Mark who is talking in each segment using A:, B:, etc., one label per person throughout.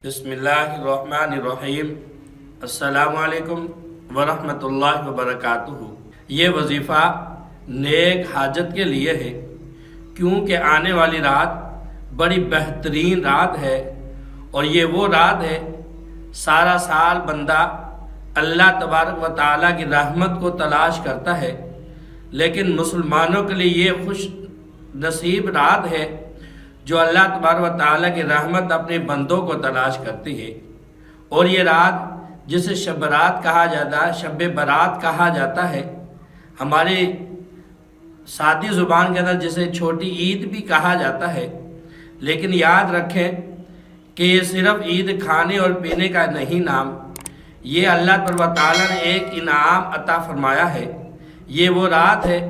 A: بسم اللہ الرحمن الرحیم۔ السلام علیکم ورحمۃ اللہ وبرکاتہ۔ یہ وظیفہ نیک حاجت کے لیے ہے، کیونکہ آنے والی رات بڑی بہترین رات ہے، اور یہ وہ رات ہے سارا سال بندہ اللہ تبارک و تعالیٰ کی رحمت کو تلاش کرتا ہے، لیکن مسلمانوں کے لیے یہ خوش نصیب رات ہے جو اللہ تبارک و تعالیٰ کی رحمت اپنے بندوں کو تلاش کرتی ہے۔ اور یہ رات جسے شب برات کہا جاتا ہے، شب برات کہا جاتا ہے، ہماری سادی زبان کے اندر جسے چھوٹی عید بھی کہا جاتا ہے، لیکن یاد رکھیں کہ یہ صرف عید کھانے اور پینے کا نہیں نام، یہ اللہ تبارک و تعالیٰ نے ایک انعام عطا فرمایا ہے۔ یہ وہ رات ہے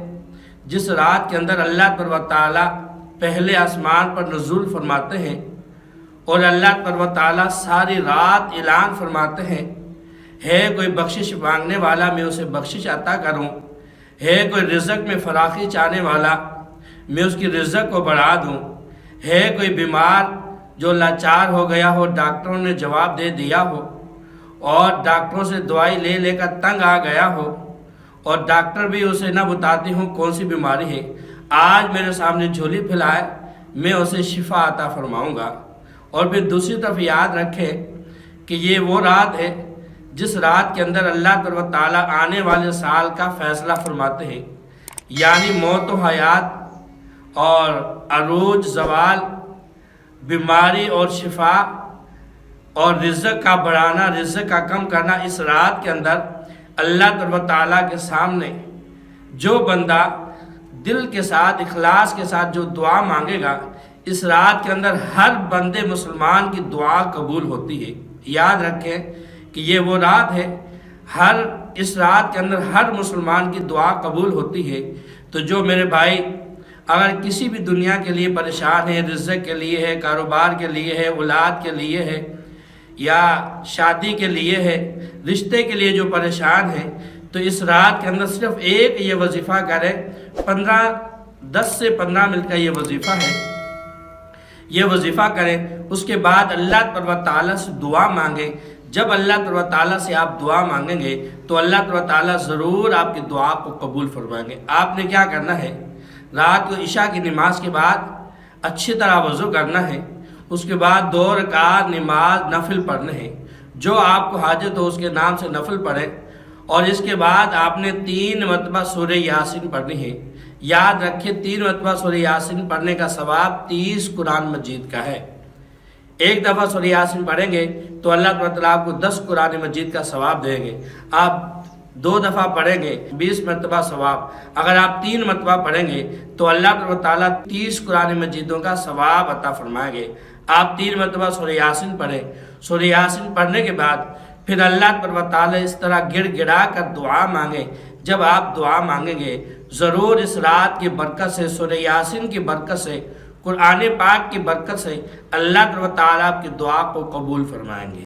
A: جس رات کے اندر اللہ تبارک و تعالیٰ پہلے آسمان پر نزول فرماتے ہیں، اور اللہ تبارک و تعالیٰ ساری رات اعلان فرماتے ہیں، ہے کوئی بخشش مانگنے والا میں اسے بخشش عطا کروں، ہے کوئی رزق میں فراخی چاہنے والا میں اس کی رزق کو بڑھا دوں، ہے کوئی بیمار جو لاچار ہو گیا ہو، ڈاکٹروں نے جواب دے دیا ہو اور ڈاکٹروں سے دوائی لے لے کر تنگ آ گیا ہو، اور ڈاکٹر بھی اسے نہ بتاتے ہوں کون سی بیماری ہے، آج میرے سامنے جھولی پھیلائے میں اسے شفا عطا فرماؤں گا۔ اور پھر دوسری طرف یاد رکھیں کہ یہ وہ رات ہے جس رات کے اندر اللہ تبارک و تعالیٰ آنے والے سال کا فیصلہ فرماتے ہیں، یعنی موت و حیات اور عروج زوال، بیماری اور شفا، اور رزق کا بڑھانا، رزق کا کم کرنا۔ اس رات کے اندر اللہ تبارک و تعالیٰ کے سامنے جو بندہ دل کے ساتھ، اخلاص کے ساتھ جو دعا مانگے گا، اس رات کے اندر ہر بندے مسلمان کی دعا قبول ہوتی ہے۔ یاد رکھیں کہ یہ وہ رات ہے، اس رات کے اندر ہر مسلمان کی دعا قبول ہوتی ہے۔ تو جو میرے بھائی اگر کسی بھی دنیا کے لیے پریشان ہے، رزق کے لیے ہے، کاروبار کے لیے ہے، اولاد کے لیے ہے، یا شادی کے لیے ہے، رشتے کے لیے جو پریشان ہے، تو اس رات کے اندر صرف ایک یہ وظیفہ کریں، 10 سے 15 منٹ کا یہ وظیفہ ہے، یہ وظیفہ کریں۔ اس کے بعد اللہ تبارک و تعالیٰ سے دعا مانگیں۔ جب اللہ تبارک و تعالیٰ سے آپ دعا مانگیں گے تو اللہ تبارک و تعالیٰ ضرور آپ کی دعا کو قبول فرمائیں گے۔ آپ نے کیا کرنا ہے، رات کو عشاء کی نماز کے بعد اچھی طرح وضو کرنا ہے، اس کے بعد 2 رکعت نماز نفل پڑھنے ہیں، جو آپ کو حاجت ہو اس کے نام سے نفل پڑھیں، اور اس کے بعد آپ نے 3 مرتبہ سورہ یاسین پڑھنی ہے۔ یاد رکھیں 3 مرتبہ سورہ یاسین پڑھنے کا ثواب 30 قرآن مجید کا ہے۔ ایک دفعہ سورہ یاسین پڑھیں گے تو اللہ تعالیٰ آپ کو 10 قرآن مجید کا ثواب دیں گے۔ آپ 2 دفعہ پڑھیں گے 20 مرتبہ ثواب۔ اگر آپ 3 مرتبہ پڑھیں گے تو اللہ تعالیٰ 30 قرآن مجیدوں کا ثواب عطا فرمائیں گے۔ آپ 3 مرتبہ سورہ یاسین پڑھیں۔ سورہ یاسین پڑھنے کے بعد پھر اللہ تعالیٰ اس طرح گڑ گڑا کر دعا مانگیں۔ جب آپ دعا مانگیں گے ضرور اس رات کی برکت سے، سورہ یاسین کی برکت سے، قرآن پاک کی برکت سے اللہ تعالیٰ آپ کی دعا کو قبول فرمائیں گے۔